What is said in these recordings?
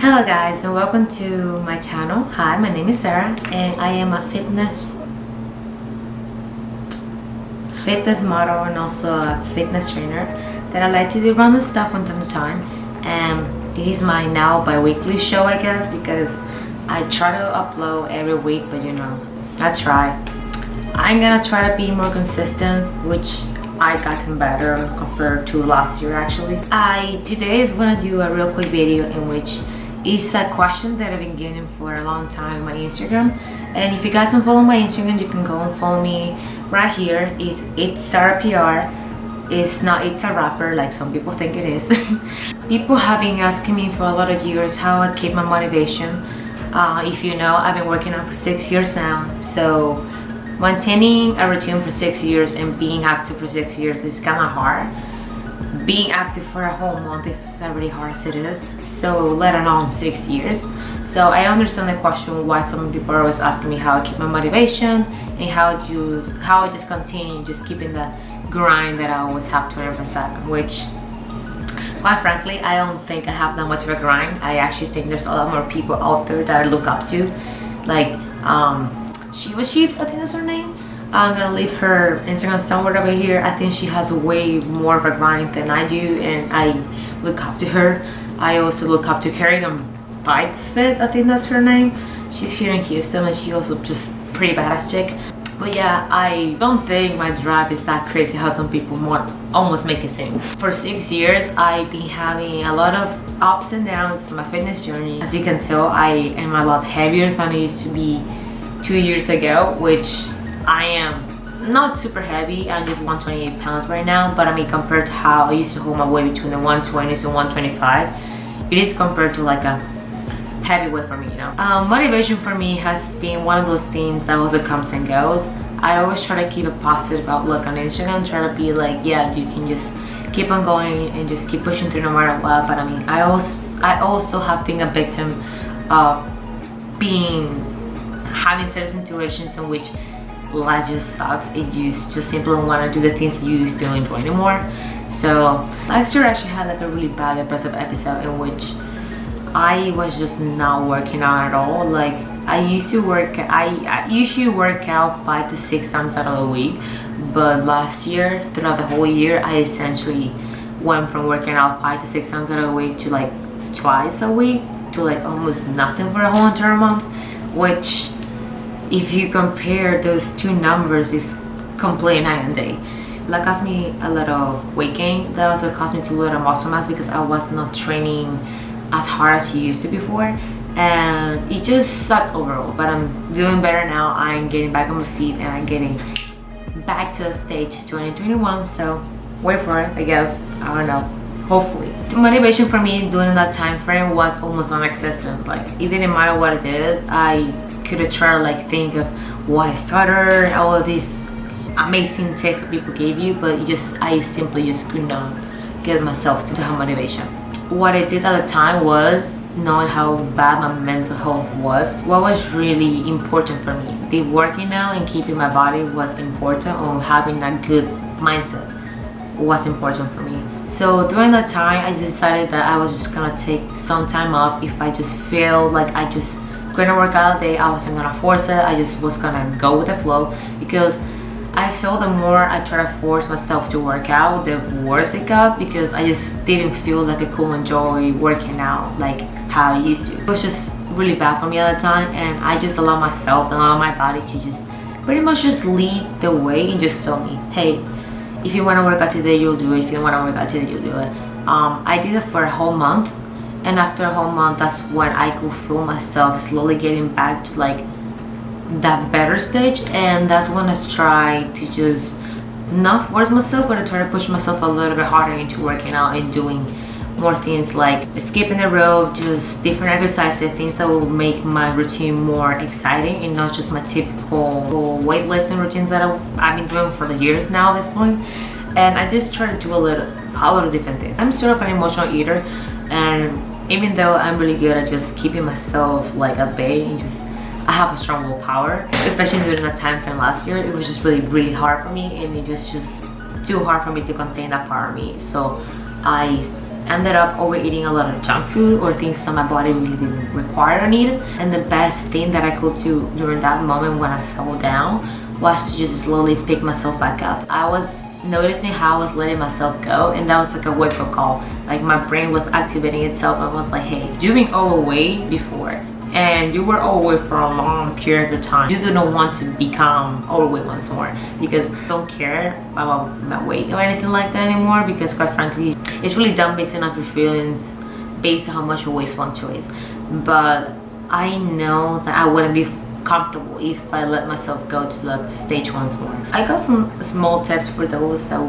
Hello guys and welcome to my channel. Hi, my name is Sara and I am a fitness model and also a fitness trainer that I like to do random stuff from time to time. And this is my now bi-weekly show, I guess, because I try to upload every week, but I try. I'm gonna try to be more consistent, which I gotten better compared to last year actually. Today is gonna do a real quick video in which is a question that I've been getting for a long time on my Instagram. And if you guys don't follow my Instagram, you can go and follow me right here. It's Sara PR. It's a rapper like some people think it is. People have been asking me for a lot of years how I keep my motivation. If you know, I've been working on for 6 years now, so maintaining a routine for 6 years and being active for 6 years is kind of hard. Being active for a whole month is already hard as it is, so let alone 6 years. So I understand the question why some people are always asking me how I keep my motivation and how I just continue just keeping the grind that I always have 24/7, which quite frankly I don't think I have that much of a grind. I actually think there's a lot more people out there that I look up to, like Shiva Sheeps, I think that's her name. I'm gonna leave her Instagram somewhere over here. I think she has way more of a grind than I do, and I look up to her. I also look up to Carrigan Bike Fit, I think that's her name. She's here in Houston and she also just pretty badass chick. But yeah, I don't think my drive is that crazy how some people almost make it seem. For 6 years, I've been having a lot of ups and downs in my fitness journey. As you can tell, I am a lot heavier than I used to be 2 years ago, which I am not super heavy. I'm just 128 pounds right now, but I mean compared to how I used to hold my weight between the 120s and 125, it is compared to like a heavy weight for me, Motivation for me has been one of those things that also comes and goes. I always try to keep a positive outlook on Instagram, try to be like, yeah, you can just keep on going and just keep pushing through no matter what. But I mean, I also have been a victim of having certain situations in which life just sucks and you just simply don't want to do the things you used to enjoy anymore. So last year I actually had like a really bad depressive episode in which I was just not working out at all. Like I usually work out 5 to 6 times out of the week, but last year, throughout the whole year, I essentially went from working out 5 to 6 times out of the week to like twice a week to like almost nothing for a whole entire month, which if you compare those two numbers is complete night and day. That cost me a little weight gain. That also cost me a little muscle mass because I was not training as hard as you used to before, and it just sucked overall. But I'm doing better now. I'm getting back on my feet and I'm getting back to the stage 2021, so wait for it, I guess. I don't know, hopefully. The motivation for me during that time frame was almost non-existent. Like it didn't matter what I did. I could have tried to like think of why I started, all of these amazing tips that people gave you, but I simply just could not get myself to have motivation. What I did at the time was knowing how bad my mental health was. What was really important for me, the working out and keeping my body was important, or having a good mindset was important for me. So during that time I just decided that I was just gonna take some time off. If I just feel like I just couldn't work out a day, I wasn't gonna force it. I just was gonna go with the flow, because I feel the more I try to force myself to work out, the worse it got, because I just didn't feel like I could enjoy working out like how I used to. It was just really bad for me at the time, and I just allowed myself and allowed my body to just pretty much just lead the way and just tell me, hey, if you want to work out today, you'll do it. If you want to work out today, you'll do it. I did it for a whole month, and after a whole month, that's when I could feel myself slowly getting back to like that better stage. And that's when I tried to just not force myself, but I try to push myself a little bit harder into working out and doing more things like skipping the rope, just different exercises, things that will make my routine more exciting and not just my typical weightlifting routines that I've been doing for years now at this point. And I just try to do a lot of different things. I'm sort of an emotional eater, and even though I'm really good at just keeping myself like at bay and I have a strong willpower, especially during that time frame last year, it was just really hard for me, and it was just too hard for me to contain that part of me. So I ended up overeating a lot of junk food or things that my body really didn't require or need. And the best thing that I could do during that moment when I fell down was to just slowly pick myself back up. I was noticing how I was letting myself go, and that was like a wake-up call. Like my brain was activating itself and was like, hey, you've been overweight before and you were overweight for a long period of time. You do not want to become overweight once more, because I don't care about my weight or anything like that anymore, because quite frankly it's really done based on your feelings, based on how much your weight fluctuates. But I know that I wouldn't be comfortable if I let myself go to that stage once more. I got some small tips for those that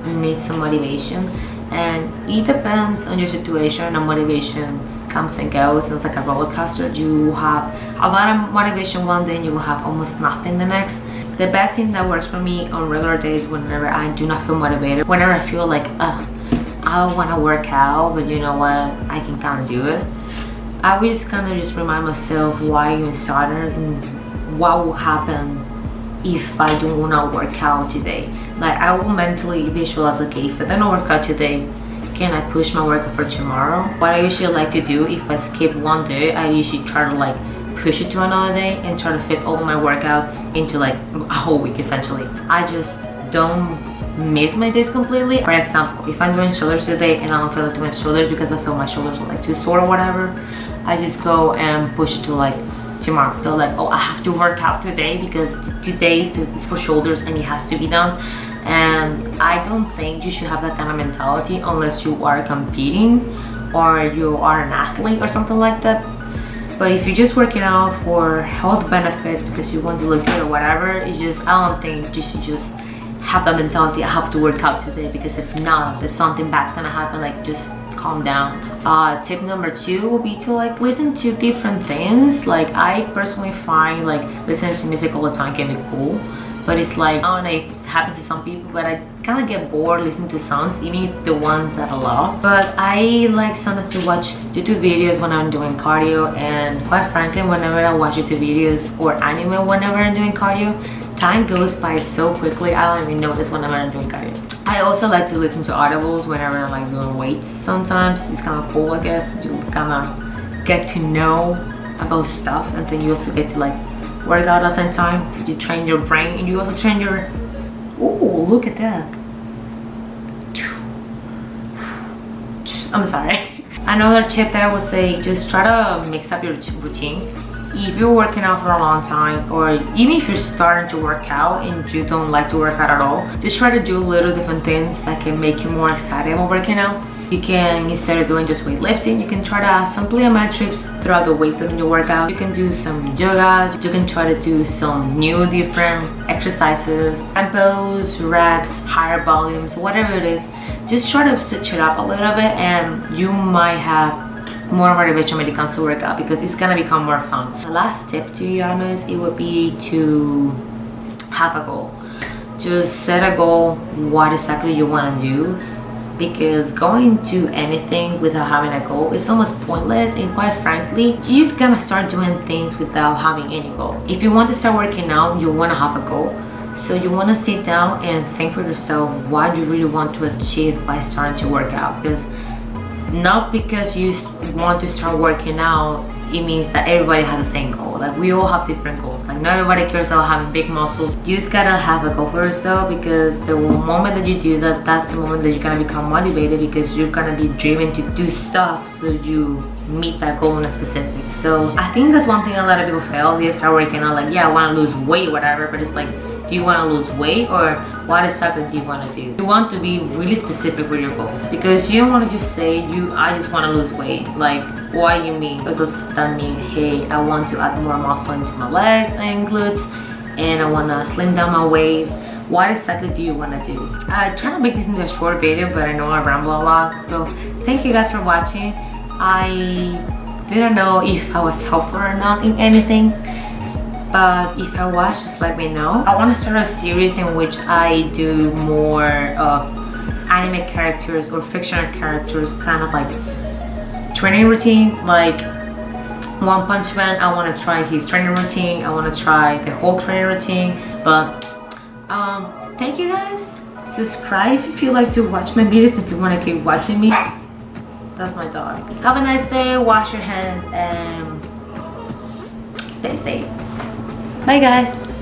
need some motivation, and it depends on your situation. And motivation comes and goes. It's like a roller coaster. You have a lot of motivation one day and you will have almost nothing the next. The best thing that works for me on regular days, whenever I do not feel motivated, whenever I feel like I want to work out but you know what, I can kind of do it, I will just kind of just remind myself why I even started and what will happen if I do not work out today. Like I will mentally visualize, okay, if I don't work out today, can I push my workout for tomorrow? What I usually like to do, if I skip one day, I usually try to like push it to another day and try to fit all my workouts into like a whole week essentially. I just don't miss my days completely. For example, if I'm doing shoulders today and I don't feel like doing shoulders because I feel my shoulders are like too sore or whatever, I just go and push it to like tomorrow. They're like, oh, I have to work out today because today is for shoulders and it has to be done. And I don't think you should have that kind of mentality unless you are competing or you are an athlete or something like that. But if you're just working out for health benefits because you want to look good or whatever, it's just, I don't think you should just have that mentality, I have to work out today, because if not, there's something bad's gonna happen. Like just calm down. Tip number 2 will be to like listen to different things. Like I personally find like listening to music all the time can be cool, but it's like, I don't know if it happens to some people, but I kind of get bored listening to songs, even the ones that I love. But I like sometimes to watch YouTube videos when I'm doing cardio, and quite frankly, whenever I watch YouTube videos or anime whenever I'm doing cardio, time goes by so quickly, I don't even notice whenever I'm doing cardio. I also like to listen to audibles whenever I'm like doing weights sometimes. It's kind of cool, I guess. You kind of get to know about stuff, and then you also get to like work out at the same time. So you train your brain and you also train your... Oh, look at that. I'm sorry. Another tip that I would say, just try to mix up your routine. If you're working out for a long time, or even if you're starting to work out and you don't like to work out at all, just try to do little different things that can make you more excited about working out. You can, instead of doing just weightlifting, you can try to add some plyometrics throughout the weight in your workout. You can do some yoga. You can try to do some new different exercises, tempos, reps, higher volumes, whatever it is. Just try to switch it up a little bit and you might have more motivation when it comes to workout, because it's gonna become more fun. The last tip, to be honest, it would be to have a goal. Just set a goal, what exactly you want to do, because going to anything without having a goal is almost pointless. And quite frankly, you just gonna start doing things without having any goal. If you want to start working out, you want to have a goal. So you want to sit down and think for yourself what you really want to achieve by starting to work out. Because not because you want to start working out, it means that everybody has the same goal. Like we all have different goals. Like not everybody cares about having big muscles. You just gotta have a goal for yourself, because the moment that you do that, that's the moment that you're gonna become motivated, because you're gonna be driven to do stuff so you meet that goal in a specific. So I think that's one thing a lot of people fail. They start working out like, yeah, I want to lose weight, whatever, but it's like, do you want to lose weight, or what exactly do you want to do? You want to be really specific with your goals, because you don't want to just say, I just want to lose weight. Like, what do you mean? What does that mean? Hey, I want to add more muscle into my legs and glutes, and I want to slim down my waist. What exactly do you want to do? I try to make this into a short video, but I know I ramble a lot. So thank you guys for watching. I didn't know if I was helpful or not in anything, but if I was, just let me know. I want to start a series in which I do more anime characters or fictional characters, kind of like training routine. Like One Punch Man, I want to try his training routine. I want to try the whole training routine. But thank you guys. Subscribe if you like to watch my videos, if you want to keep watching me. That's my dog. Have a nice day, wash your hands, and stay safe. Bye guys.